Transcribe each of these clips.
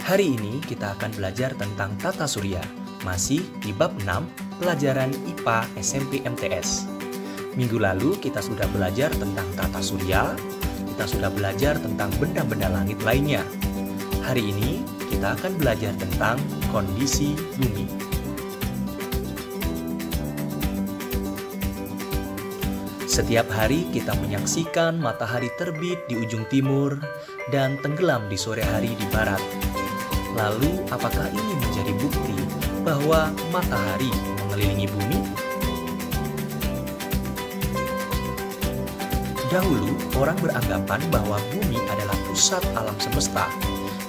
Hari ini kita akan belajar tentang tata surya, masih di bab 6 pelajaran IPA SMP MTS. Minggu lalu kita sudah belajar tentang tata surya, kita sudah belajar tentang benda-benda langit lainnya. Hari ini kita akan belajar tentang kondisi bumi. Setiap hari kita menyaksikan matahari terbit di ujung timur dan tenggelam di sore hari di barat. Lalu, apakah ini menjadi bukti bahwa matahari mengelilingi bumi? Dahulu, orang beranggapan bahwa bumi adalah pusat alam semesta.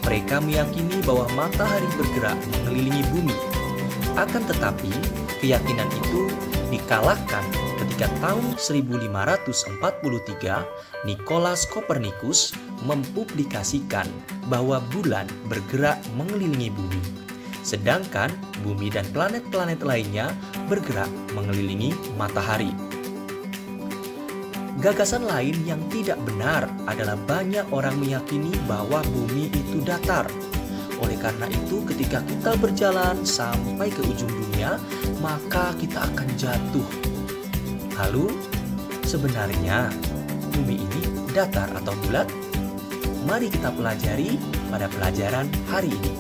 Mereka meyakini bahwa matahari bergerak mengelilingi bumi. Akan tetapi, keyakinan itu dikalahkan ketika tahun 1543 Nikolaus Kopernikus mempublikasikan bahwa bulan bergerak mengelilingi bumi, sedangkan bumi dan planet-planet lainnya bergerak mengelilingi matahari. Gagasan lain yang tidak benar adalah banyak orang meyakini bahwa bumi itu datar. Oleh karena itu, ketika kita berjalan sampai ke ujung dunia, maka kita akan jatuh. Lalu, sebenarnya bumi ini datar atau bulat? Mari kita pelajari pada pelajaran hari ini.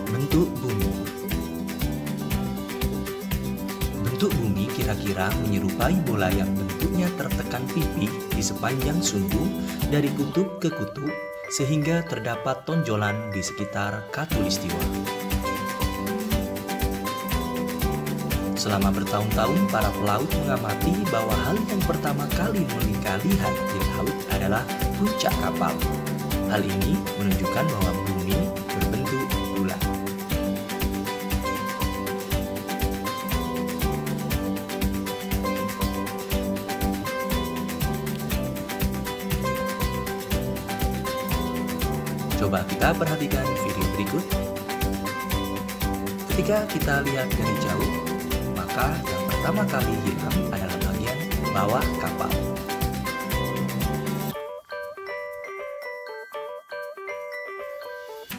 Bentuk bumi. Bentuk bumi kira-kira menyerupai bola yang bentuknya tertekan pipih di sepanjang sumbu dari kutub ke kutub, sehingga terdapat tonjolan di sekitar khatulistiwa. Selama bertahun-tahun, para pelaut mengamati bahwa hal yang pertama kali mereka lihat di laut adalah puncak kapal. Hal ini menunjukkan bahwa bumi berbentuk bulat. Coba kita perhatikan video berikut. Ketika kita lihat dari jauh, maka yang pertama kali hilang adalah bagian bawah kapal.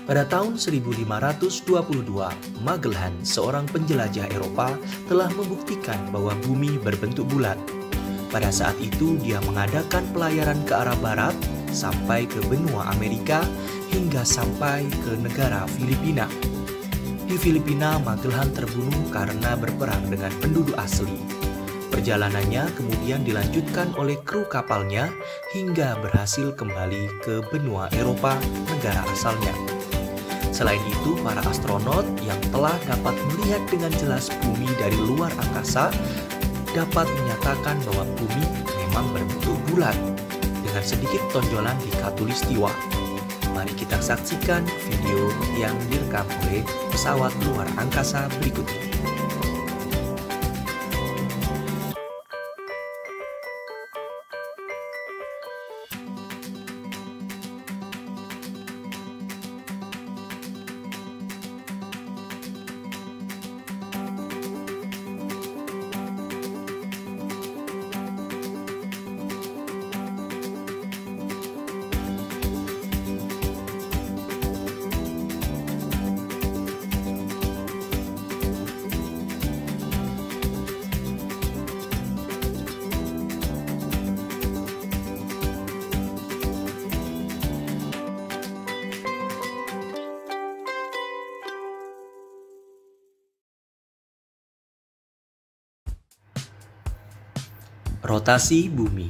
Pada tahun 1522, Magellan, seorang penjelajah Eropa, telah membuktikan bahwa bumi berbentuk bulat. Pada saat itu, dia mengadakan pelayaran ke arah barat sampai ke benua Amerika hingga sampai ke negara Filipina. Di Filipina, Magellan terbunuh karena berperang dengan penduduk asli. Perjalanannya kemudian dilanjutkan oleh kru kapalnya hingga berhasil kembali ke benua Eropa, negara asalnya. Selain itu, para astronot yang telah dapat melihat dengan jelas bumi dari luar angkasa dapat menyatakan bahwa bumi memang berbentuk bulat dengan sedikit tonjolan di khatulistiwa. Mari kita saksikan video yang direkam oleh pesawat luar angkasa berikut ini. Rotasi bumi.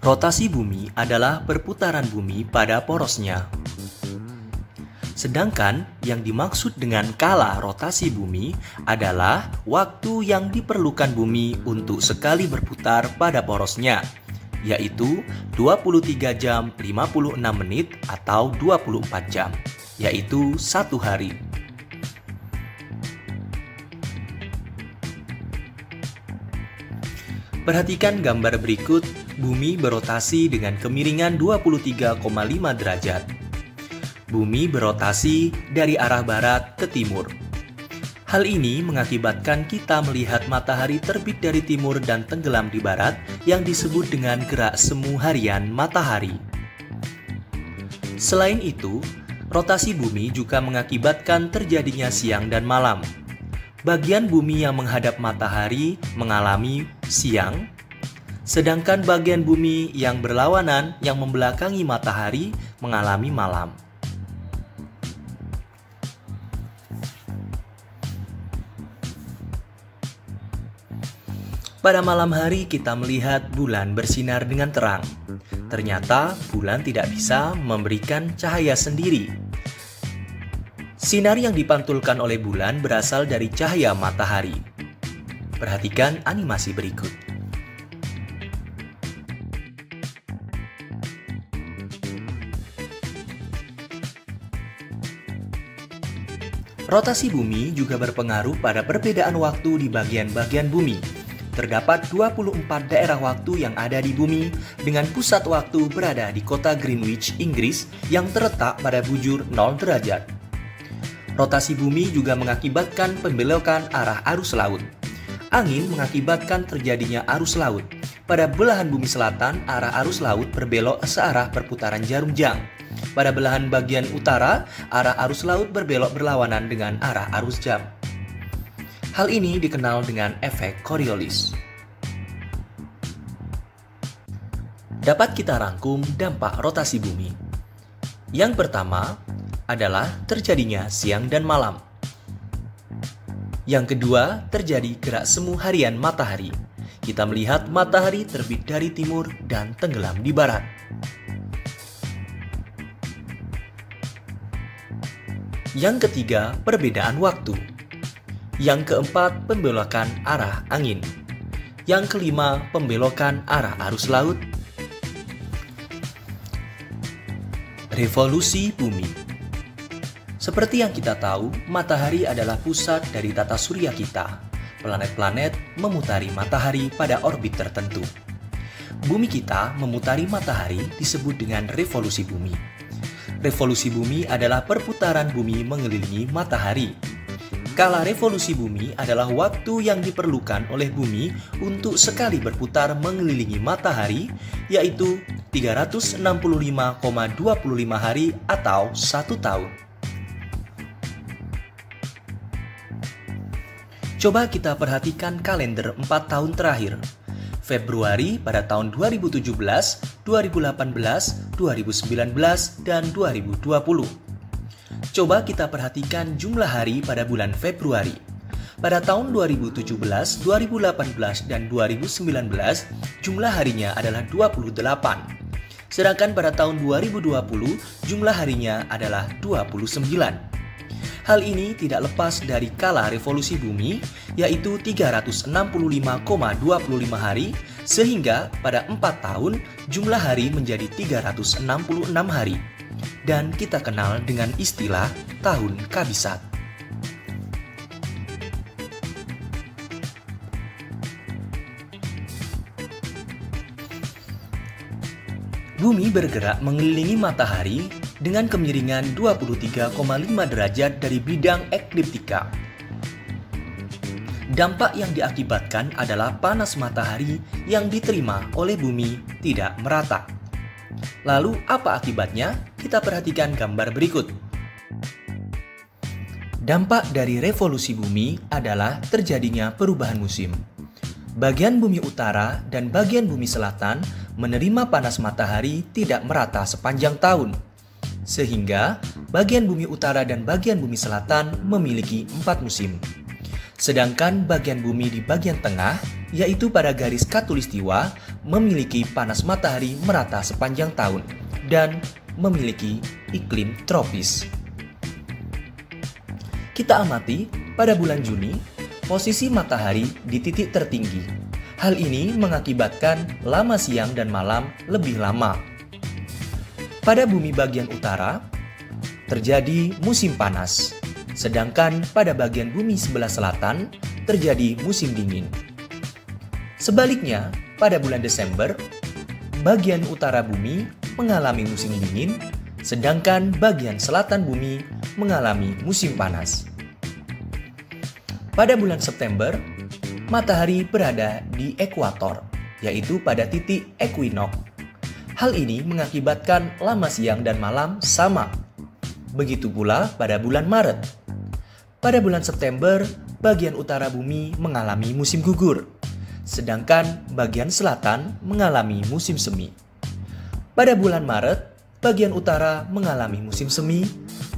Rotasi bumi adalah perputaran bumi pada porosnya. Sedangkan yang dimaksud dengan kala rotasi bumi adalah waktu yang diperlukan bumi untuk sekali berputar pada porosnya, yaitu 23 jam 56 menit atau 24 jam, yaitu 1 hari. Perhatikan gambar berikut, bumi berotasi dengan kemiringan 23,5 derajat. Bumi berotasi dari arah barat ke timur. Hal ini mengakibatkan kita melihat matahari terbit dari timur dan tenggelam di barat yang disebut dengan gerak semu harian matahari. Selain itu, rotasi bumi juga mengakibatkan terjadinya siang dan malam. Bagian bumi yang menghadap matahari mengalami siang, sedangkan bagian bumi yang berlawanan yang membelakangi matahari mengalami malam. Pada malam hari kita melihat bulan bersinar dengan terang. Ternyata bulan tidak bisa memberikan cahaya sendiri. Sinar yang dipantulkan oleh bulan berasal dari cahaya matahari. Perhatikan animasi berikut. Rotasi bumi juga berpengaruh pada perbedaan waktu di bagian-bagian bumi. Terdapat 24 daerah waktu yang ada di bumi dengan pusat waktu berada di kota Greenwich, Inggris yang terletak pada bujur 0 derajat. Rotasi bumi juga mengakibatkan pembelokan arah arus laut. Angin mengakibatkan terjadinya arus laut. Pada belahan bumi selatan, arah arus laut berbelok searah perputaran jarum jam. Pada belahan bagian utara, arah arus laut berbelok berlawanan dengan arah arus jam. Hal ini dikenal dengan efek Coriolis. Dapat kita rangkum dampak rotasi bumi. Yang pertama adalah terjadinya siang dan malam. Yang kedua, terjadi gerak semu harian matahari. Kita melihat matahari terbit dari timur dan tenggelam di barat. Yang ketiga, perbedaan waktu. Yang keempat, pembelokan arah angin. Yang kelima, pembelokan arah arus laut. Revolusi bumi. Seperti yang kita tahu, matahari adalah pusat dari tata surya kita. Planet-planet memutari matahari pada orbit tertentu. Bumi kita memutari matahari disebut dengan revolusi bumi. Revolusi bumi adalah perputaran bumi mengelilingi matahari. Kala revolusi bumi adalah waktu yang diperlukan oleh bumi untuk sekali berputar mengelilingi matahari, yaitu 365,25 hari atau 1 tahun. Coba kita perhatikan kalender 4 tahun terakhir. Februari pada tahun 2017, 2018, 2019, dan 2020. Coba kita perhatikan jumlah hari pada bulan Februari. Pada tahun 2017, 2018, dan 2019, jumlah harinya adalah 28. Sedangkan pada tahun 2020, jumlah harinya adalah 29. Hal ini tidak lepas dari kala revolusi bumi, yaitu 365,25 hari, sehingga pada 4 tahun jumlah hari menjadi 366 hari. Dan kita kenal dengan istilah tahun kabisat. Bumi bergerak mengelilingi matahari dengan kemiringan 23,5 derajat dari bidang ekliptika. Dampak yang diakibatkan adalah panas matahari yang diterima oleh bumi tidak merata. Lalu apa akibatnya? Kita perhatikan gambar berikut. Dampak dari revolusi bumi adalah terjadinya perubahan musim. Bagian bumi utara dan bagian bumi selatan menerima panas matahari tidak merata sepanjang tahun. Sehingga bagian bumi utara dan bagian bumi selatan memiliki 4 musim. Sedangkan bagian bumi di bagian tengah, yaitu pada garis khatulistiwa, memiliki panas matahari merata sepanjang tahun dan memiliki iklim tropis. Kita amati pada bulan Juni, posisi matahari di titik tertinggi. Hal ini mengakibatkan lama siang dan malam lebih lama. Pada bumi bagian utara, terjadi musim panas. Sedangkan pada bagian bumi sebelah selatan, terjadi musim dingin. Sebaliknya, pada bulan Desember, bagian utara bumi mengalami musim dingin, sedangkan bagian selatan bumi mengalami musim panas. Pada bulan September, matahari berada di ekuator, yaitu pada titik equinox. Hal ini mengakibatkan lama siang dan malam sama. Begitu pula pada bulan Maret. Pada bulan September, bagian utara bumi mengalami musim gugur, sedangkan bagian selatan mengalami musim semi. Pada bulan Maret, bagian utara mengalami musim semi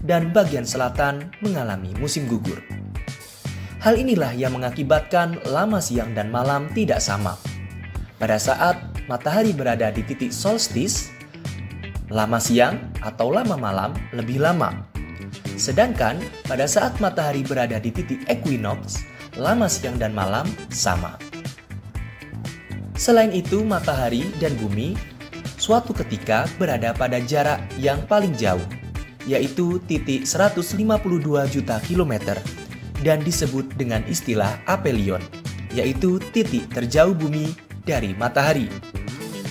dan bagian selatan mengalami musim gugur. Hal inilah yang mengakibatkan lama siang dan malam tidak sama. Pada saat matahari berada di titik solstice, lama siang atau lama malam lebih lama. Sedangkan pada saat matahari berada di titik equinox, lama siang dan malam sama. Selain itu, matahari dan bumi suatu ketika berada pada jarak yang paling jauh, yaitu titik 152 juta kilometer, dan disebut dengan istilah aphelion, yaitu titik terjauh bumi dari matahari.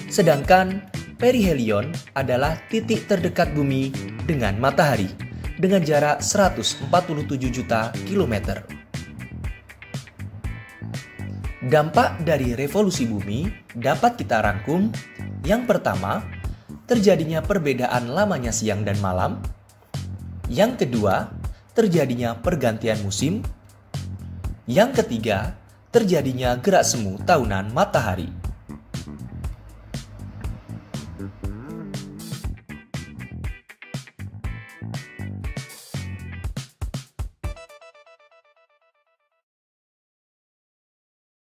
Sedangkan perihelion adalah titik terdekat bumi dengan matahari dengan jarak 147 juta kilometer. Dampak dari revolusi bumi dapat kita rangkum. Yang pertama, terjadinya perbedaan lamanya siang dan malam. Yang kedua, terjadinya pergantian musim. Yang ketiga, terjadinya gerak semu tahunan matahari.